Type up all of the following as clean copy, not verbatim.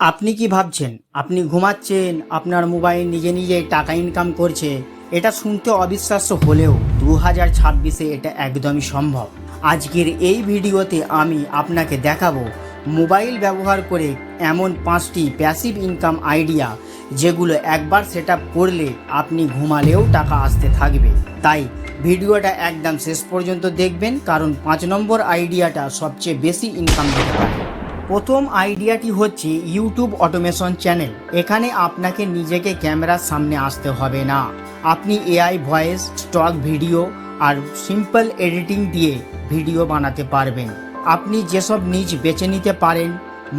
আপনি কি ভাবছেন আপনি ঘুমাচ্ছেন, আপনার মোবাইল নিজে নিজে টাকা ইনকাম করছে? এটা শুনতে অবিশ্বাস্য হলেও 2026-এ এটা একদমই সম্ভব। আজকের এই ভিডিওতে আমি আপনাকে দেখাবো মোবাইল ব্যবহার করে এমন 5টি প্যাসিভ ইনকাম আইডিয়া যেগুলো একবার সেট আপ করলে আপনি ঘুমালেও টাকা আসতে থাকবে। তাই ভিডিওটা একদম শেষ পর্যন্ত দেখবেন, কারণ 5 নম্বর আইডিয়াটা সবচেয়ে বেশি ইনকাম দিতে পারে। প্রথম আইডিয়াটি হচ্ছে ইউটিউব অটোমেশন চ্যানেল। এখানে আপনাকে নিজেকে ক্যামেরার সামনে আসতে হবে না। আপনি এআই ভয়েস, স্টক ভিডিও আর সিম্পল এডিটিং দিয়ে ভিডিও বানাতে পারবেন। আপনি যেসব নিচ বেছে নিতে পারেন: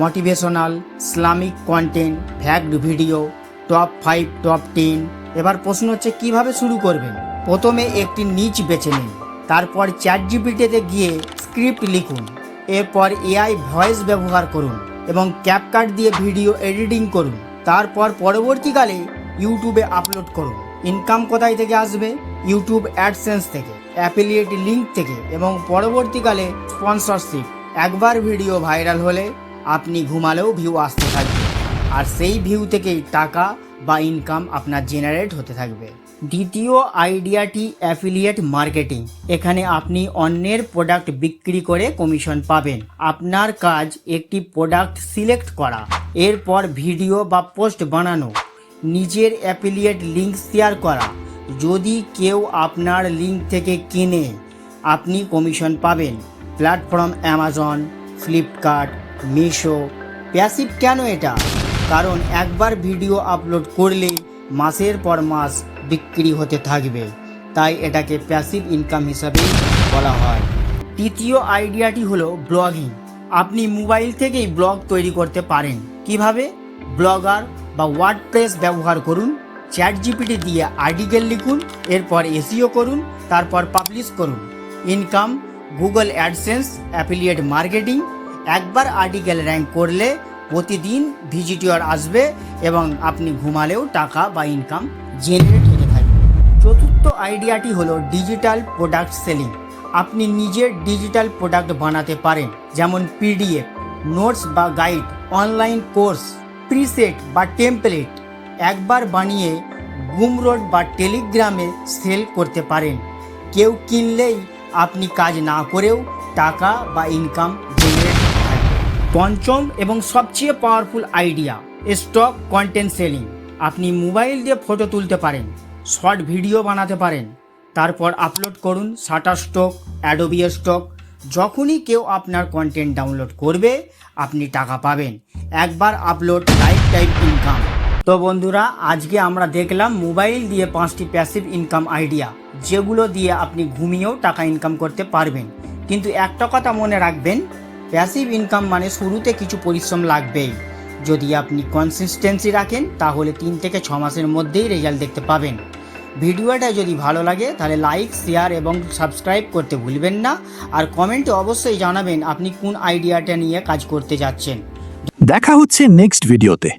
motivational, Islamic content, fact video, top 5, top 10। এবার প্রশ্ন হচ্ছে কিভাবে শুরু করবেন। প্রথমে একটি নিচ বেছে নিন, তারপর চ্যাটজিপিটিতে গিয়ে স্ক্রিপ্ট লিখুন, এরপর এআই ভয়েস ব্যবহার করুন এবং ক্যাপকাট দিয়ে ভিডিও এডিটিং করুন। তারপর পরবর্তীকালে ইউটিউবে আপলোড করুন। ইনকাম কোথায় থেকে আসবে? ইউটিউব অ্যাডসেন্স থেকে, অ্যাফিলিয়েট লিঙ্ক থেকে এবং পরবর্তীকালে স্পন্সরশিপ। একবার ভিডিও ভাইরাল হলে আপনি ঘুমালেও ভিউ আসতে থাকবে, আর সেই ভিউ থেকেই টাকা বা ইনকাম আপনার জেনারেট হতে থাকবে। দ্বিতীয় আইডিয়াটি অ্যাফিলিয়েট মার্কেটিং। এখানে আপনি অন্যের প্রোডাক্ট বিক্রি করে কমিশন পাবেন। আপনার কাজ একটি প্রোডাক্ট সিলেক্ট করা, এরপর ভিডিও বা পোস্ট বানানো, নিজের অ্যাফিলিয়েট লিঙ্ক শেয়ার করা। যদি কেউ আপনার লিঙ্ক থেকে কিনে আপনি কমিশন পাবেন। Platform Amazon, Flipkart, Meesho. Passive কেন এটা? কারণ একবার ভিডিও আপলোড করলে মাসের পর মাস বিক্রি হতে থাকবে, তাই এটাকে প্যাসিভ ইনকাম হিসাবেই বলা হয়। তৃতীয় আইডিয়াটি হলো ব্লগিং। আপনি মোবাইল থেকেই ব্লগ তৈরি করতে পারেন। কিভাবে? ব্লগার বা ওয়ার্ডপ্রেস ব্যবহার করুন, চ্যাটজিপিটি দিয়ে আর্টিকেল লিখুন, এরপর এসইও করুন, তারপর পাবলিশ করুন। Income: Google AdSense, affiliate marketing. একবার আর্টিকেল র্যাঙ্ক করলে প্রতিদিন ভিজিটর আসবে এবং আপনি ঘুমালেও টাকা বা ইনকাম জেনারেট হতে থাকবে। চতুর্থ আইডিয়াটি হলো ডিজিটাল প্রোডাক্ট সেলিং। আপনি নিজের ডিজিটাল প্রোডাক্ট বানাতে পারেন, যেমন পিডিএফ, নোটস বা গাইড, অনলাইন কোর্স, প্রিসেট বা টেমপ্লেট। একবার বানিয়ে গুমরোড বা টেলিগ্রামে সেল করতে পারেন। কেউ কিনলেই আপনি কাজ না করেও টাকা বা ইনকাম জেনারেট হতে থাকবে। পঞ্চম এবং সবচেয়ে powerful idea stock content selling. আপনি মোবাইল দিয়ে ফটো তুলতে পারেন, শর্ট ভিডিও বানাতে পারেন, তারপর আপলোড করুন শাটারস্টক, অ্যাডোবি স্টক। যখনই কেউ আপনার কন্টেন্ট ডাউনলোড করবে আপনি টাকা পাবেন। একবার আপলোড, লাইফ টাইম ইনকাম। তো বন্ধুরা, আজকে আমরা দেখলাম মোবাইল দিয়ে 5টি প্যাসিভ ইনকাম আইডিয়া, যেগুলো দিয়ে আপনি ঘুমিয়েও টাকা ইনকাম করতে পারবেন। কিন্তু একটা কথা মনে রাখবেন, প্যাসিভ ইনকাম মানে শুরুতে কিছু পরিশ্রম লাগবেই। যদি আপনি কনসিস্টেন্সি রাখেন তাহলে 3 থেকে 6 মাসের মধ্যেই রেজাল্ট দেখতে পাবেন। ভিডিওটা যদি ভালো লাগে তাহলে লাইক, শেয়ার এবং সাবস্ক্রাইব করতে ভুলবেন না। আর কমেন্টে অবশ্যই জানাবেন আপনি কোন আইডিয়াটা নিয়ে কাজ করতে যাচ্ছেন। দেখা হচ্ছে নেক্সট ভিডিওতে।